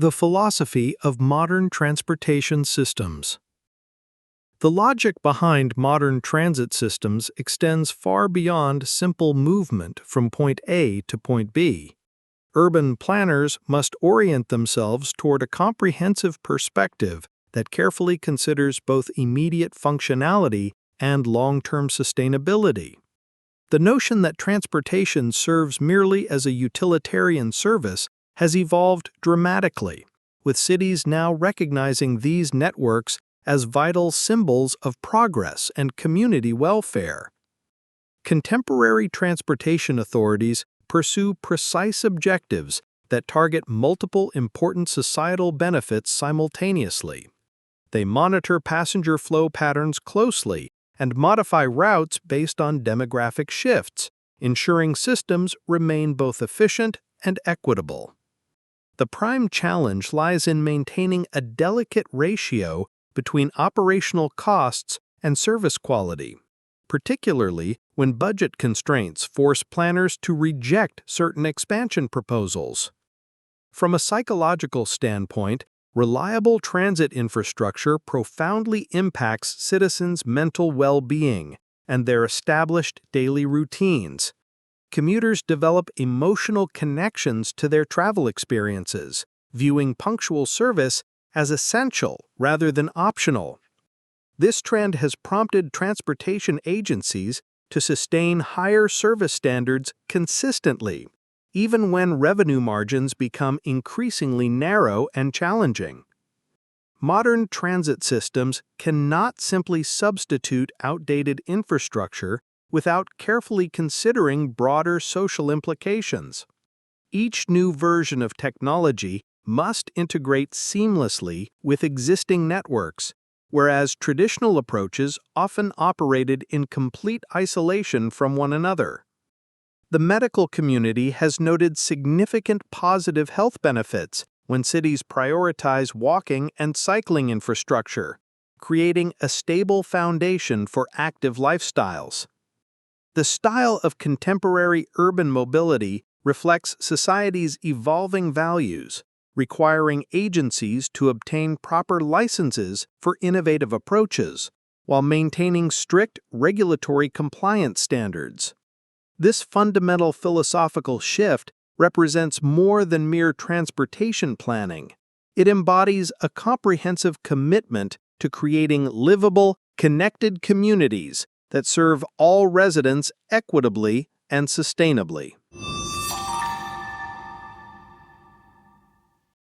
The philosophy of modern transportation systems. The logic behind modern transit systems extends far beyond simple movement from point A to point B. Urban planners must orient themselves toward a comprehensive perspective that carefully considers both immediate functionality and long-term sustainability. The notion that transportation serves merely as a utilitarian service has evolved dramatically, with cities now recognizing these networks as vital symbols of progress and community welfare. Contemporary transportation authorities pursue precise objectives that target multiple important societal benefits simultaneously. They monitor passenger flow patterns closely and modify routes based on demographic shifts, ensuring systems remain both efficient and equitable. The prime challenge lies in maintaining a delicate ratio between operational costs and service quality, particularly when budget constraints force planners to reject certain expansion proposals. From a psychological standpoint, reliable transit infrastructure profoundly impacts citizens' mental well-being and their established daily routines. Commuters develop emotional connections to their travel experiences, viewing punctual service as essential rather than optional. This trend has prompted transportation agencies to sustain higher service standards consistently, even when revenue margins become increasingly narrow and challenging. Modern transit systems cannot simply substitute outdated infrastructure without carefully considering broader social implications. Each new version of technology must integrate seamlessly with existing networks, whereas traditional approaches often operated in complete isolation from one another. The medical community has noted significant positive health benefits when cities prioritize walking and cycling infrastructure, creating a stable foundation for active lifestyles. The style of contemporary urban mobility reflects society's evolving values, requiring agencies to obtain proper licenses for innovative approaches, while maintaining strict regulatory compliance standards. This fundamental philosophical shift represents more than mere transportation planning. It embodies a comprehensive commitment to creating livable, connected communities that serve all residents equitably and sustainably.